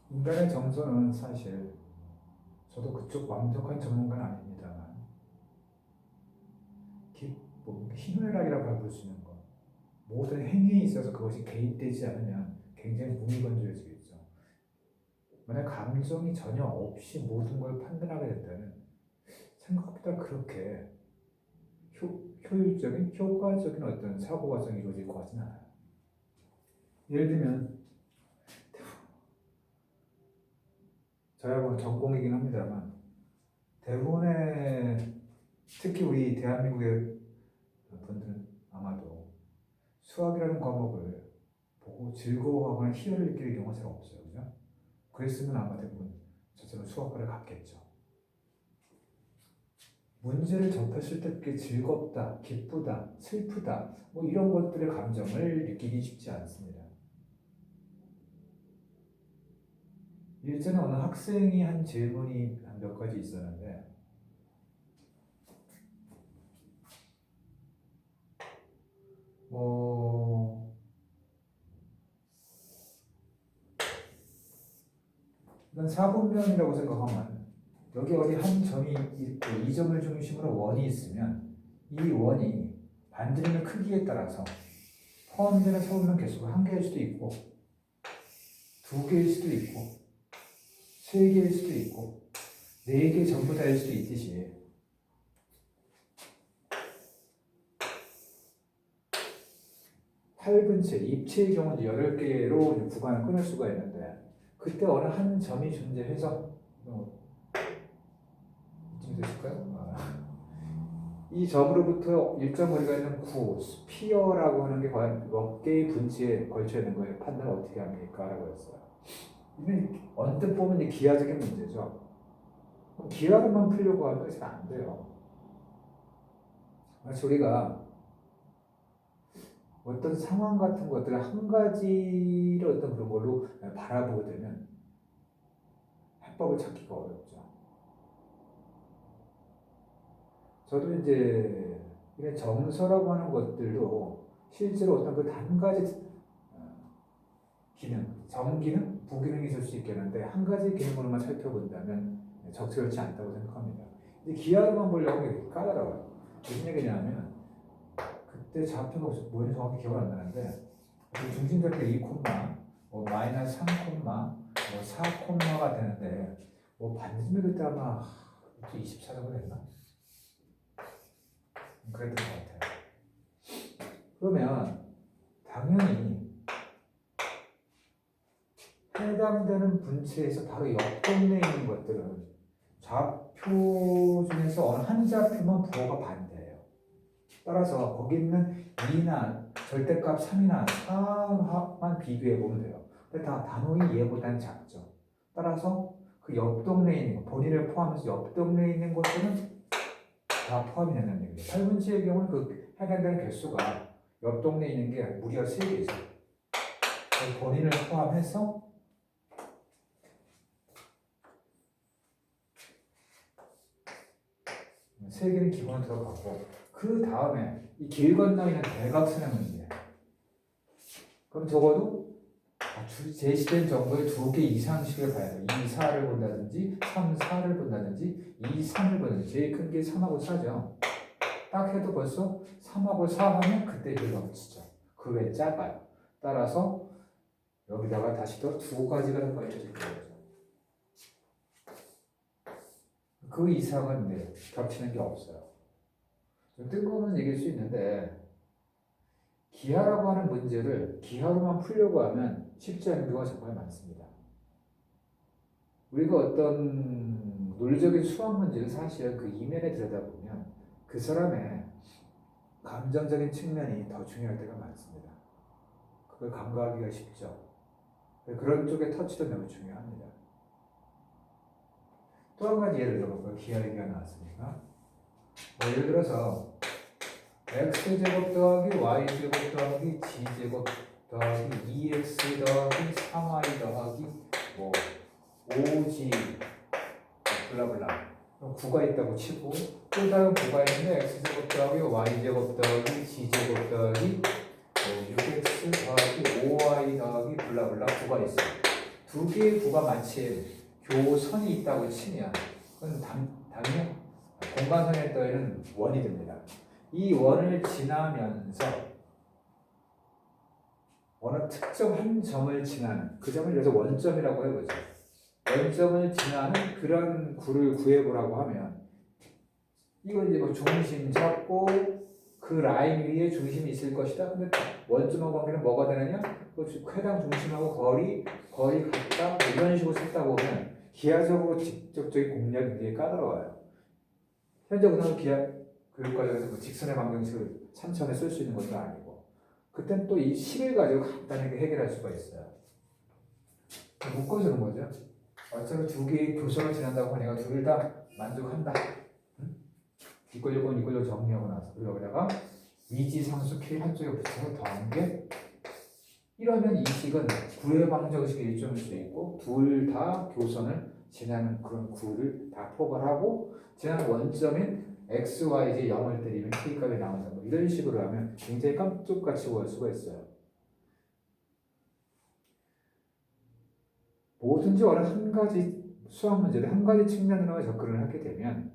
인간의 정서는 사실 저도 그쪽 완벽한 전문가는 아닙니다만 희노애락이라고 볼 수 있는 것, 모든 행위에 있어서 그것이 개입되지 않으면 굉장히 무미건조해지겠죠. 만약 감정이 전혀 없이 모든 걸 판단하게 된다면 생각보다 그렇게 효율적인, 효과적인 어떤 사고 과정이 이루어질 것 같지는 않아요. 예를 들면 저하고는 전공이긴 합니다만 대부분의 특히 우리 대한민국의 분들은 아마도 수학이라는 과목을 보고 즐거워하거나 희열을 느낄 경우가 잘 없어요. 그죠? 그랬으면 아마 대부분 저처럼 수학과를 갔겠죠. 문제를 접했을 때 그게 즐겁다, 기쁘다, 슬프다 뭐 이런 것들의 감정을 느끼기 쉽지 않습니다. 일전에 어느 학생이 한 질문이 한 몇 가지 있었는데 이건 사분면이라고 생각하면 여기 어디 한 점이 있고 이 점을 중심으로 원이 있으면 이 원이 반지름의 크기에 따라서 포함되는 사분면 개수가 한 개일 수도 있고 두 개일 수도 있고 세 개일 수도 있고 네 개 전부 다일 수도 있듯이 팔분체, 입체의 경우는 8개로 구간을 끊을 수가 있는데 그때 어느 한 점이 존재해서 이쯤 되실까요? 이 점으로부터 일정 거리가 있는 구, 스피어라고 하는 게 과연 몇 개의 분지에 걸쳐 있는 거예요? 판단을 어떻게 합니까? 라고 했어요. 이건 언뜻 보면 이 기하적인 문제죠. 기하로만 풀려고 하면 잘 안 돼요. 마치 우리가 어떤 상황 같은 것들을 한 가지로 어떤 그런 걸로 바라보게 되면 해법을 찾기가 어렵죠. 저도 이제 이런 정서라고 하는 것들도 실제로 어떤 그 한 가지 기능, 정기능, 부기능이 있을 수 있겠는데 한 가지 기능으로만 살펴본다면 적절치 않다고 생각합니다. 근데 기하로만 보려고 하면 이렇게 까다로워요. 무슨 얘기냐면 그때 좌표가 뭐인지 정확히 기억 안 나는데 중심좌표 2, 마이너스 3, 뭐 4가 되는데 반지름이 그때 아마 24 정도 됐나? 그랬던 것 같아요. 그러면 당연히 해당되는 분체에서 바로 옆 동네에 있는 것들은 좌표 중에서 어느 한 좌표만 부호가 반대예요. 따라서 거기 있는 2나 절대값 3이나 4만 비교해 보면 돼요. 근데 다 단호히 얘보다는 작죠. 따라서 그 옆 동네에 있는 거, 본인을 포함해서 옆 동네에 있는 것들은 다 포함이 된다는 얘기예요. 8분치의 경우는 그 해당되는 개수가 옆 동네에 있는 게 무려 3개죠. 본인을 포함해서 세 개는 기본으로 들어가고 그 다음에 이 길 건너 있는 대각선의 문제. 그럼 적어도 제시된 정보의 2개 이상씩을 봐야 돼요. 2, 4를 본다든지 3, 4를 본다든지 2, 3을 본다든지 제일 큰 게 3하고 4죠. 딱 해도 벌써 3하고 4 하면 그때 길 넘치죠. 그 외에 작아요. 따라서 여기다가 다시 또 2가지가 더 걸쳐질 거예요. 그 이상은 겹치는 게 없어요. 좀 뜬금없는 얘기일 수 있는데 기하라고 하는 문제를 기하로만 풀려고 하면 쉽지 않은 경우가 정말 많습니다. 우리가 어떤 논리적인 수학 문제를 사실은 그 이면에 들여다보면 그 사람의 감정적인 측면이 더 중요할 때가 많습니다. 그걸 간과하기가 쉽죠. 그런 쪽의 터치도 매우 중요합니다. 또 한 가지 예를 들어볼까요? 기하 얘기가 나왔으니까. 예를 들어서 x제곱 더하기 y제곱 더하기 g제곱 더하기 2x 더하기 3y 더하기 5g 블라블라 9가 있다고 치고 또 다른 9가 있는데 x제곱 더하기 y제곱 더하기 g제곱 더하기 6x 더하기 5y 더하기 블라블라 9가 있어요. 두 개의 구가 마치 교선이 있다고 치면 그건 당연히 공간선의 떠있는 원이 됩니다. 이 원을 지나면서 어느 특정 한 점을 지나는 그 점을 여기서 원점이라고 해보죠. 원점을 지나는 그런 구를 구해보라고 하면 이건 이제 뭐 중심 잡고 그 라인 위에 중심이 있을 것이다. 근데 원점하고 관계는 뭐가 되느냐? 해당 중심하고 거리 같다. 뭐 이런 식으로 썼다 보면 기하적으로 직접적인 공략이 굉장히 까다로워요. 현재 우선 기하 교육과정에서 뭐 직선의 방정식을 3차원에 쓸 수 있는 것도 아니고 그땐 또 이 식을 가지고 간단하게 해결할 수가 있어요. 묶어주는 거죠. 어차피 두 개의 교선을 지난다고 하니까 두 개를 다 만족한다. 이꼴 요건 이꼴로 정리하고 나서 그리고 여기다가 미지상수 K 한쪽에 붙여서 더한 게 이러면 이 식은 구의 방정식의 일종일 수 있고 둘 다 교선을 지나는 그런 구를 다 포괄하고 지나는 원점인 x, y, j 0을 때리면 k 값이 나온다. 뭐 이런 식으로 하면 굉장히 깜짝같이 보일 수가 있어요. 뭐든지 어느 한 가지 수학 문제를 한 가지 측면으로 접근을 하게 되면